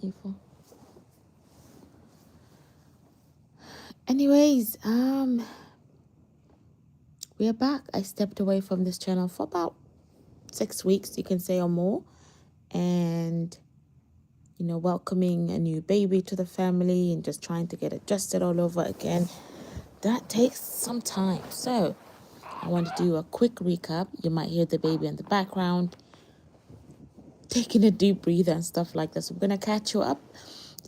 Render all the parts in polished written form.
people. Anyways, we are back. I stepped away from this channel for about 6 weeks, you can say, or more, and welcoming a new baby to the family and just trying to get adjusted all over again. That takes some time. So I want to do a quick recap. You might hear the baby in the background, taking a deep breather and stuff like this. I'm going to catch you up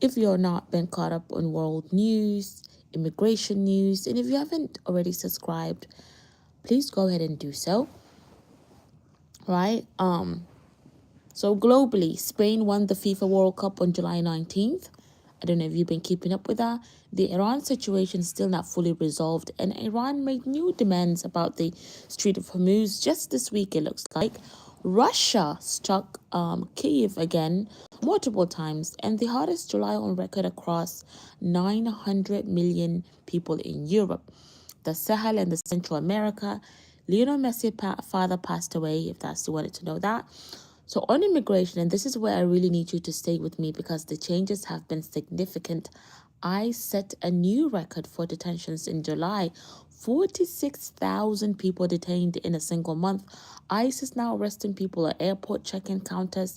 if you're not been caught up on world news, immigration news, and if you haven't already subscribed, please go ahead and do so. Right? So globally, Spain won the FIFA World Cup on July 19th. I don't know if you've been keeping up with that. The Iran situation is still not fully resolved, and Iran made new demands about the Strait of Hormuz just this week, it looks like. Russia struck Kyiv again multiple times, and the hottest July on record across 900 million people in Europe. The Sahel and the Central America. Lionel Messi's father passed away, if that's you wanted to know that. So on immigration, and this is where I really need you to stay with me because the changes have been significant. I set a new record for detentions in July. 46,000 people detained in a single month. ICE is now arresting people at airport check-in counters.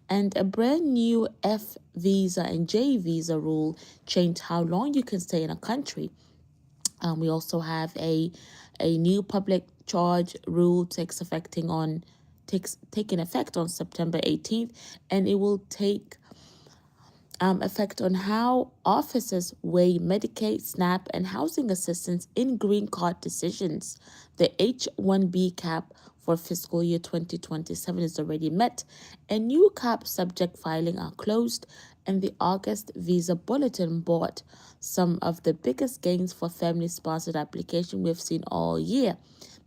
And a brand new F visa and J visa rule changed how long you can stay in a country. We also have a new public charge rule taking effect on September 18th, and it will take effect on how officers weigh Medicaid, SNAP, and housing assistance in green card decisions. The H-1B cap for fiscal year 2027 is already met, and new cap subject filing are closed, and the August visa bulletin brought some of the biggest gains for family-sponsored application we've seen all year.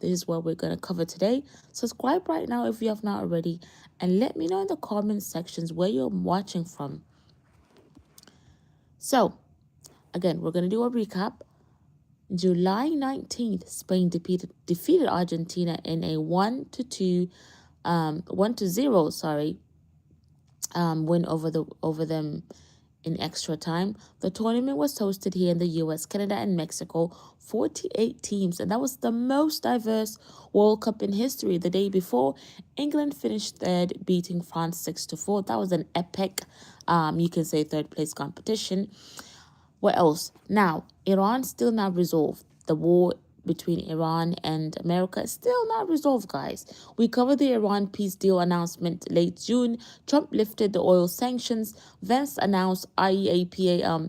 This is what we're going to cover today. Subscribe right now if you have not already, and let me know in the comment sections where you're watching from. So, again, we're going to do a recap. July 19th, Spain defeated Argentina in a 1-0, win over them in extra time. The tournament was hosted here in the US, Canada, and Mexico. 48 teams, and that was the most diverse World Cup in history. The day before, England finished third, beating France 6-4. That was an epic, you can say, third place competition. What else? Now, Iran still not resolved. The war between Iran and America is still not resolved, guys. We covered the Iran peace deal announcement late June. Trump lifted the oil sanctions. Vance announced IAEA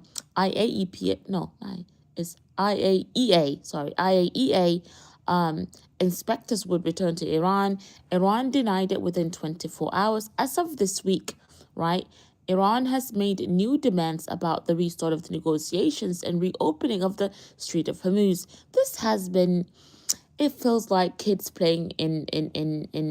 inspectors would return to Iran. Iran denied it within 24 hours. As of this week, right? Iran has made new demands about the restart of the negotiations and reopening of the Strait of Hormuz. This has been, it feels like kids playing in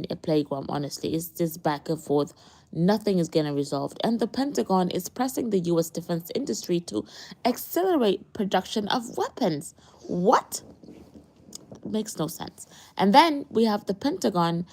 a playground, honestly. It's just back and forth. Nothing is getting resolved. And the Pentagon is pressing the U.S. defense industry to accelerate production of weapons. What? Makes no sense. And then we have the Pentagon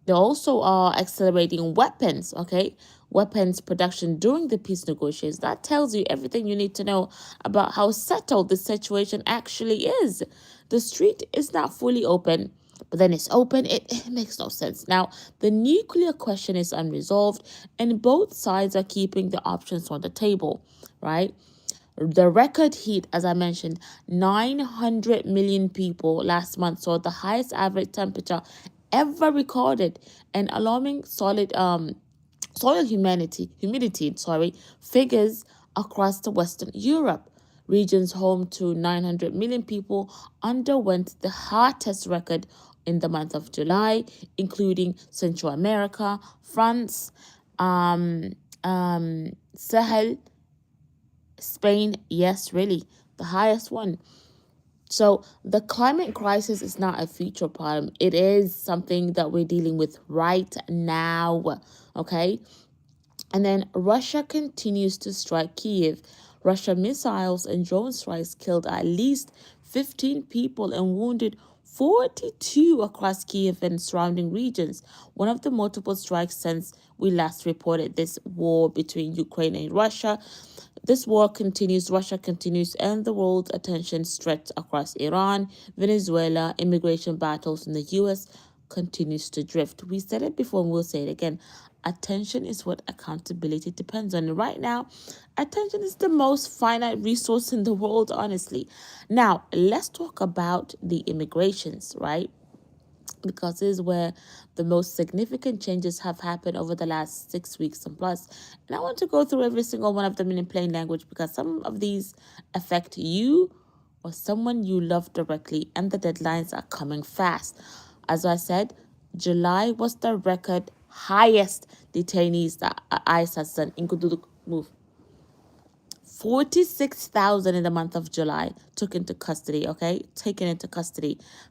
they also are accelerating weapons, okay? Weapons production during the peace negotiations. That tells you everything you need to know about how settled the situation actually is. The street is not fully open, but then it's open. It makes no sense. Now, the nuclear question is unresolved, and both sides are keeping the options on the table, right? The record heat, as I mentioned, 900 million people last month saw the highest average temperature ever recorded, and alarming soil humidity figures across the Western Europe. Regions home to 900 million people underwent the hottest record in the month of July, including Central America, France, Sahel, Spain. Yes, really, the highest one. So the climate crisis is not a future problem. It is something that we're dealing with right now, okay? And then Russia continues to strike Kyiv. Russian missiles and drone strikes killed at least 15 people and wounded 42 across Kiev and surrounding regions, one of the multiple strikes since we last reported this war between Ukraine and Russia. This war continues, Russia continues, and the world's attention stretched across Iran, Venezuela, immigration battles in the US continues to drift. We said it before and we'll say it again. Attention is what accountability depends on. Right now, attention is the most finite resource in the world, honestly. Now, let's talk about the immigrations, right? Because this is where the most significant changes have happened over the last 6 weeks and plus. And I want to go through every single one of them in plain language because some of these affect you or someone you love directly, and the deadlines are coming fast. As I said, July was the record highest detainees that ICE has done. Move. 46,000 in the month of July taken into custody,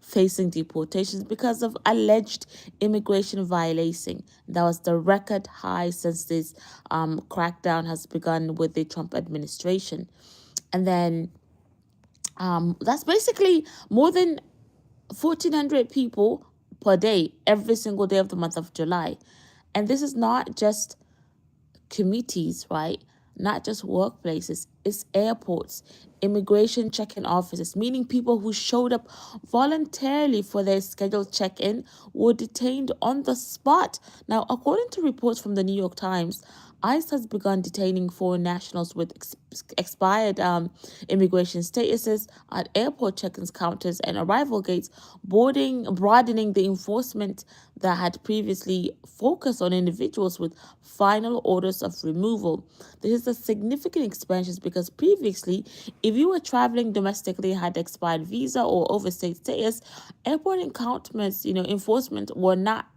facing deportations because of alleged immigration violation. That was the record high since this crackdown has begun with the Trump administration. And then that's basically more than 1,400 people per day, every single day of the month of July. And this is not just committees, right? Not just workplaces, it's airports, immigration check-in offices, meaning people who showed up voluntarily for their scheduled check-in were detained on the spot. Now, according to reports from the New York Times, ICE has begun detaining foreign nationals with expired immigration statuses at airport check-in counters and arrival gates, broadening the enforcement that had previously focused on individuals with final orders of removal. This is a significant expansion because previously, if you were traveling domestically, had expired visa or overstayed status, airport enforcement were not,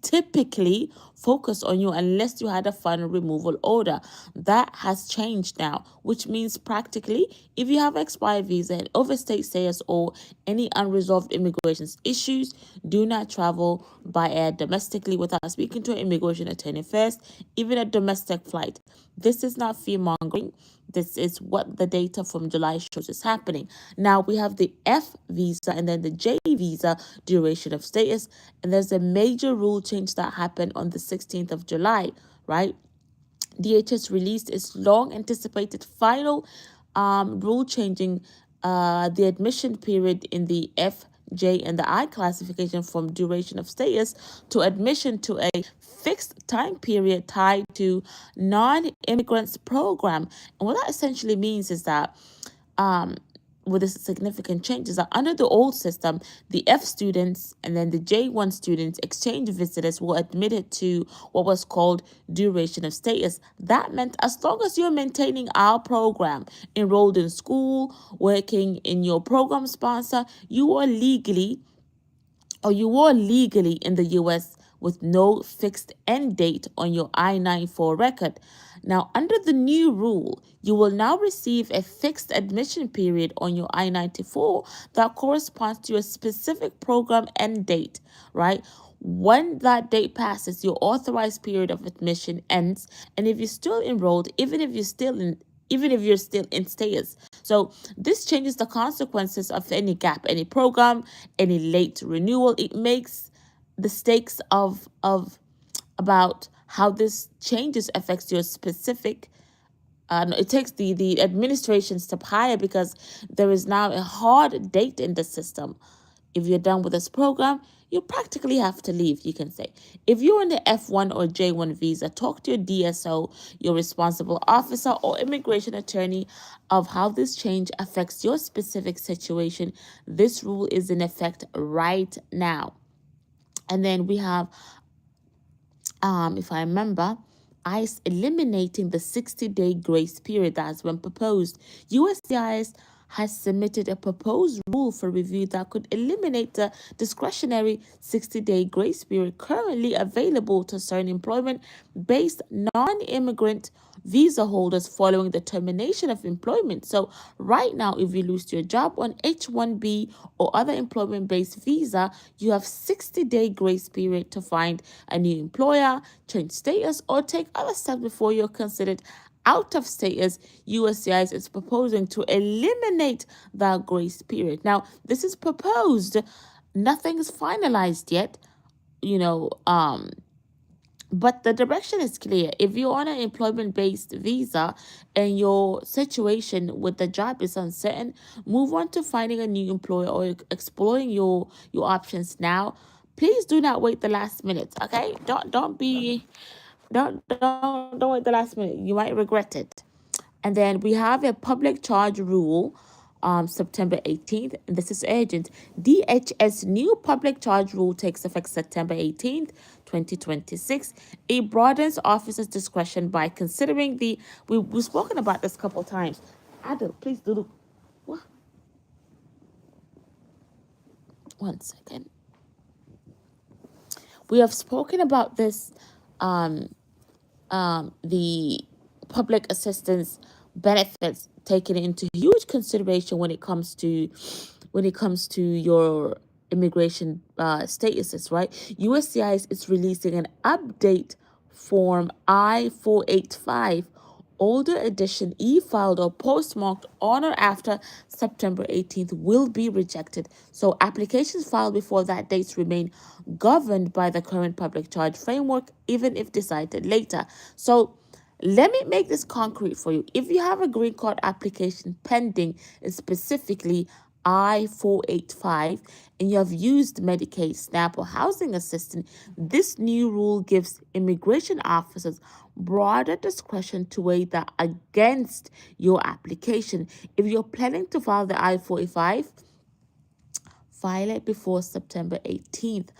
typically focus on you unless you had a final removal order. That has changed now, which means practically if you have expired visa and overstayed status or any unresolved immigration issues, do not travel by air domestically without speaking to an immigration attorney first, even a domestic flight. This is not fear mongering. This is what the data from July shows is happening. Now we have the F visa and then the J visa duration of status. And there's a major rule change that happened on the 16th of July, right? DHS released its long anticipated final rule changing the admission period in the F, J, and the I classification from duration of status to admission to a fixed time period tied to non-immigrants program. And what that essentially means is that with the significant changes that under the old system, the F students and then the J1 students, exchange visitors, were admitted to what was called duration of status. That meant as long as you're maintaining our program, enrolled in school, working in your program sponsor, you were legally in the U.S. with no fixed end date on your I-94 record. Now, under the new rule, you will now receive a fixed admission period on your I-94 that corresponds to a specific program end date, right? When that date passes, your authorized period of admission ends, and if you're still enrolled, even if you're still in status. So this changes the consequences of any gap, any program, any late renewal. It makes the stakes of about how this changes affects your specific it takes the administration step higher because there is now a hard date in the system. If you're done with this program, you practically have to leave, you can say. If you're on the F1 or J1 visa, talk to your DSO, your responsible officer, or immigration attorney of how this change affects your specific situation. This rule is in effect right now. And then we have, if I remember, ICE eliminating the 60-day grace period that has been proposed. USCIS has submitted a proposed rule for review that could eliminate the discretionary 60-day grace period currently available to certain employment-based non-immigrant visa holders following the termination of employment. So right now, if you lose your job on H-1B or other employment-based visa, you have 60-day grace period to find a new employer, change status, or take other steps before you're considered out of status. USCIS is proposing to eliminate that grace period. Now, this is proposed Nothing is finalized yet, you know, but the direction is clear. If you're on an employment-based visa and your situation with the job is uncertain, move on to finding a new employer or exploring your options now. Please do not wait the last minute. Okay, don't wait the last minute. You might regret it. And then we have a public charge rule, September 18th. And this is urgent. DHS new public charge rule takes effect September 18th, 2026. It broadens officers' discretion by considering we've spoken about this a couple times. Adel, please do. What? One second. We have spoken about this, um, the public assistance benefits taken into huge consideration when it comes to your immigration statuses, right? USCIS is releasing an update form I-485 older edition e-filed or postmarked on or after September 18th will be rejected. So applications filed before that date remain governed by the current public charge framework, even if decided later. So let me make this concrete for you. If you have a green card application pending, specifically I-485, and you have used Medicaid, SNAP, or housing assistance, this new rule gives immigration officers broader discretion to weigh that against your application. If you're planning to file the I-485, file it before September 18th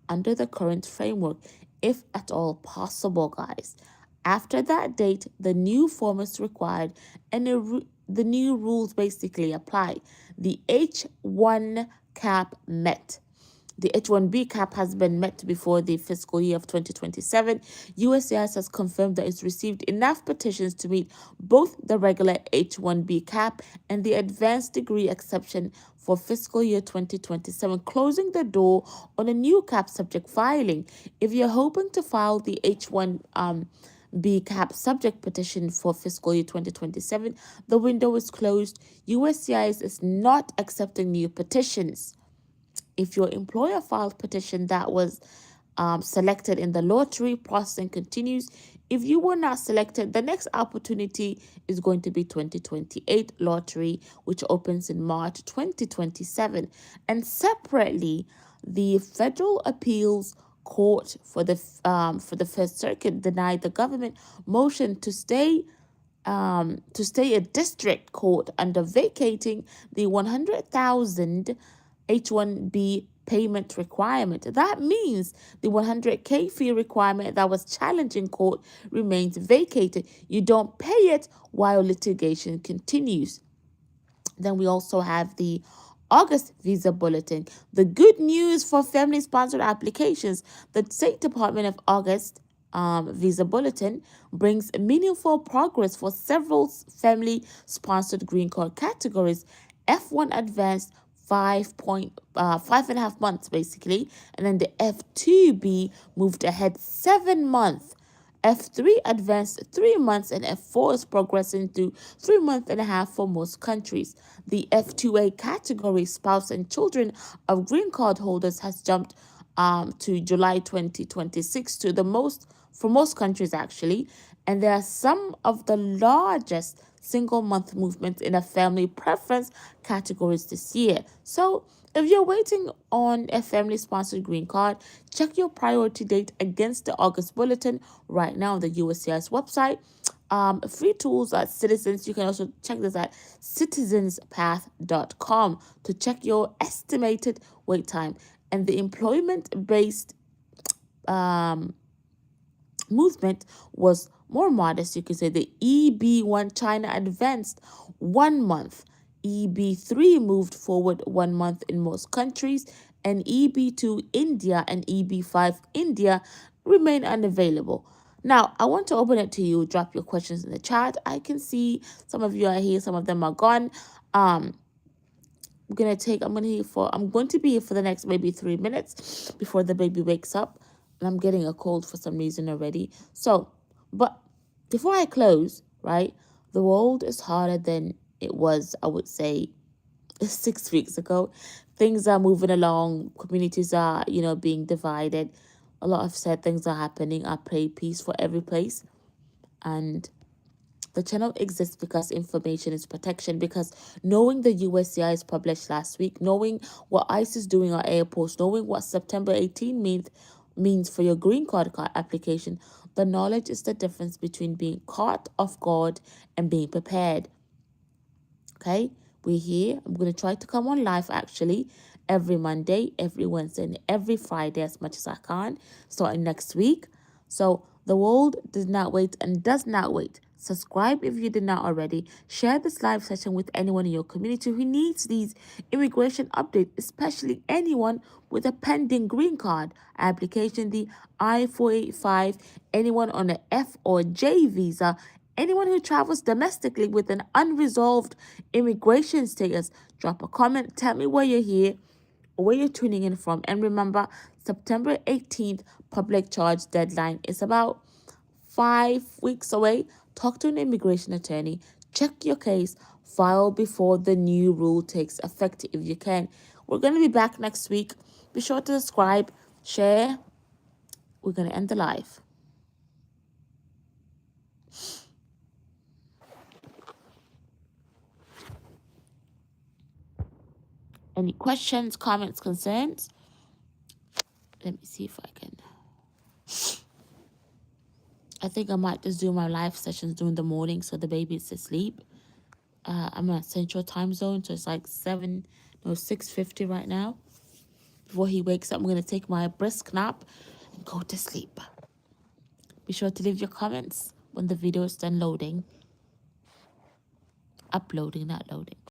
under the current framework, if at all possible, guys. After that date, the new form is required and the new rules basically apply. The H1 cap met. The H1B cap has been met before the fiscal year of 2027. USCIS has confirmed that it's received enough petitions to meet both the regular H1B cap and the advanced degree exception for fiscal year 2027, closing the door on a new cap subject filing. If you're hoping to file the H1 B cap subject petition for fiscal year 2027, the window is closed. USCIS is not accepting new petitions. If your employer filed petition that was selected in the lottery, processing continues. If you were not selected, the next opportunity is going to be 2028 lottery, which opens in March 2027. And separately, the Federal Appeals Court for the First Circuit denied the government motion to stay a district court under vacating the 100,000 H1B payment requirement. That means the 100K fee requirement that was challenged in court remains vacated. You don't pay it while litigation continues. Then we also have the August Visa Bulletin. The good news for family-sponsored applications, the State Department of August Visa Bulletin brings meaningful progress for several family-sponsored green card categories. F1 advanced 5.5 months basically, and then the F2B moved ahead 7 months. F3 advanced 3 months, and F4 is progressing to 3 months and a half for most countries. The F2A category, spouse and children of green card holders, has jumped to July 2026 to the most for most countries actually, and there are some of the largest single month movements in a family preference categories this year. So if you're waiting on a family sponsored green card, check your priority date against the August bulletin right now on the USCIS website. Free tools at Citizens. You can also check this at citizenspath.com to check your estimated wait time. And the employment-based movement was more modest. You could say the EB1 China advanced 1 month. EB3 moved forward 1 month in most countries, and EB2 India and EB5 India remain unavailable. Now, I want to open it to you. Drop your questions in the chat. I can see some of you are here, some of them are gone. I'm going to be here for the next maybe 3 minutes before the baby wakes up. And I'm getting a cold for some reason already. So, but before I close, right, the world is harder than it was, I would say, 6 weeks ago. things are moving along. Communities are, being divided. A lot of sad things are happening. I pray peace for every place. And the channel exists because information is protection. Because knowing the USCIS published last week, knowing what ICE is doing at airports, knowing what September 18 means for your green card application, the knowledge is the difference between being caught off guard and being prepared. Okay, we're here. I'm going to try to come on live actually every Monday, every Wednesday, and every Friday as much as I can, starting next week. So the world does not wait and does not wait. Subscribe if you did not already. Share this live session with anyone in your community who needs these immigration updates, especially anyone with a pending green card application, the I-485, anyone on a F or J visa, anyone who travels domestically with an unresolved immigration status. Drop a comment, tell me where you're here or where you're tuning in from. And remember, September 18th, public charge deadline is about 5 weeks away. Talk to an immigration attorney, check your case, file before the new rule takes effect if you can. We're going to be back next week. Be sure to subscribe, share. We're going to end the live. Any questions, comments, concerns? Let me see if I can. I think I might just do my live sessions during the morning so the baby is asleep. I'm at Central Time Zone, so it's like 6:50 right now. Before he wakes up, I'm going to take my brisk nap and go to sleep. Be sure to leave your comments when the video is done loading. Uploading, not loading.